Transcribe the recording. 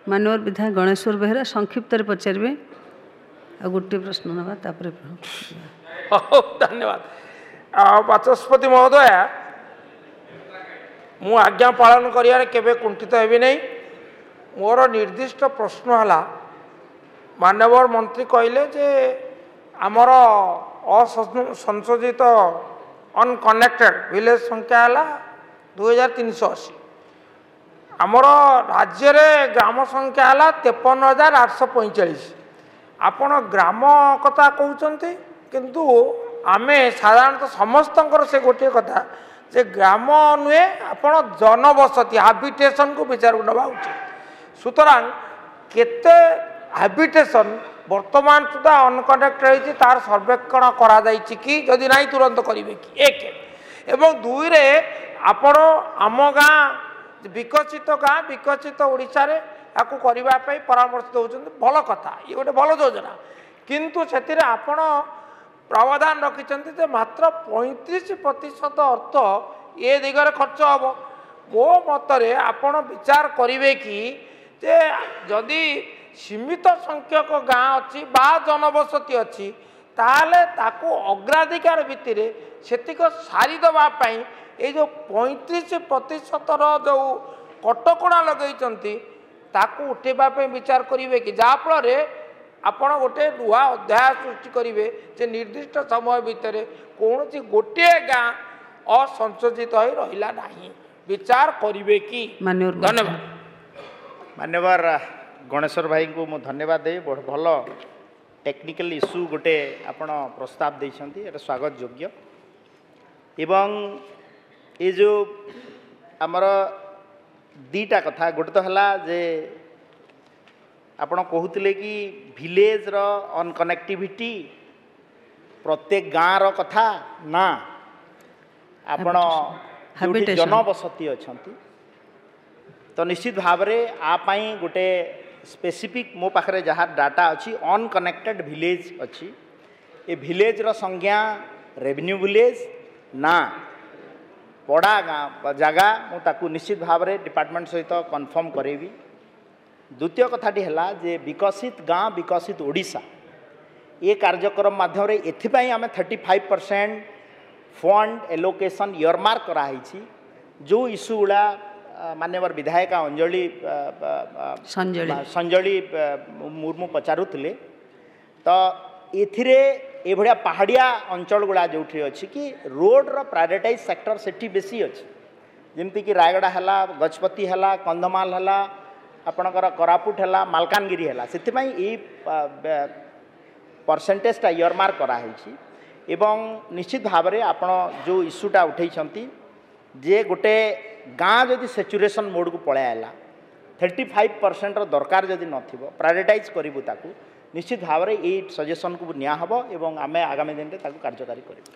मानवर विधायक गणेश्वर बेहरा संक्षिप्त पचारे आ गोटे प्रश्न ना धन्यवाद बाचस्पति महोदय मु आज्ञा पालन करियारे केबे कुंठित हेबी नहीं मोर निर्दिष्ट प्रश्न हला मानवर मंत्री कहले जे आमर असंशोधित अनकनेक्टेड विलेज संख्या है 2380 आमर राज्य रे ग्राम संख्या है 53,845 आपण ग्राम कथा कहते किंतु आमे साधारणतः समस्त से गोटे कथा जे ग्राम नुहे आपण जनबसती हाबिटेशन को विचार नवा उचित सुतरां केते हाबिटेशन वर्तमान सुधा अनकनेक्टेड तार सर्वेक्षण करा जायछि कि जदि नहीं तुरंत करिवे कि एक एवं दुई रे आपण आम गाँ विकसित गाँ विकसित ओडिशा रे आपको करबा पई परामर्श दउछन भल कथा ये गोटे भल योजना किंतु सेतिरे आपण प्रावधान रखिछन्ति जे मात्र 35% अर्थ ये दिगरे खर्च हम मो मतरे आपण विचार करिवे कि जे जदि सीमित संख्यक गाँ अच्छी बा जनबसती अच्छी ताहले ताकू अग्राधिकार भित्तिरे सेतिक सारी दबा पई ए जो 35% जो कटकणा लगेइचन्ति ताकू उठेबा पे विचार करिवे कि जा फल आपण गोटे नुआ अध्याय सृष्टि करिवे जे निर्दिष्ट समय भितर कौन गोटे गाँ असंशोधित हो रहिला नाही विचार करिवे कि धन्यवाद मान्यवर गणेश्वर भाई को मु धन्यवाद दे भल टेक्निकल इश्यू गोटे आपण प्रस्ताव देइछन्ति एटा स्वागत योग्य एवं ये जो आमर दीटा कथा गोटे तो हला जे आपण कहते कि विलेज रो अनकनेक्टिविटी प्रत्येक गाँव रो कथा ना आपण जनबसती अछंती तो निश्चित भाव में आपाई गोटे स्पेसिफिक मो पाखरे जहाँ डाटा अच्छी अनकनेक्टेड विलेज अच्छी ये विलेज रो संज्ञा रेवेन्यू विलेज ना पड़ा गाँ जगह मुझे निश्चित भाव में डिपार्टमेंट सहित कन्फर्म करेबी द्वितीय कथाटी है जे विकसित गाँ विकसित ओडिशा ये कार्यक्रम माध्यम एथिपाई आम 35% फंड एलोकेशन इयरमार्क कराई जो इश्यू गुड़ा मान्यवर विधायक अंजलि संजलि मुर्मू पचारुले तो ये भाया पहाड़िया अंचल गुड़ा जो अच्छी कि रोड रो प्रायोरिटाइज सेक्टर सेठी बेसी अच्छी जमती कि रायगड़ा है गजपति है कंधमाल है आपणकर कोरापुट है मालकानगिरी है से परसेंटेजटा इयरमार्क कराई एवं निश्चित भाव में आपण जो इश्यूटा उठे जे गोटे गाँ जदि सेचुरेशन मोड को पलैला 35% दरकार जदि नथिबो प्रायोरिटाइज करिबु ताकू निश्चित भाव में ये सजेशन को निया हबो एवं आमे आगामी दिन में ताकू कार्यकारी करिबु।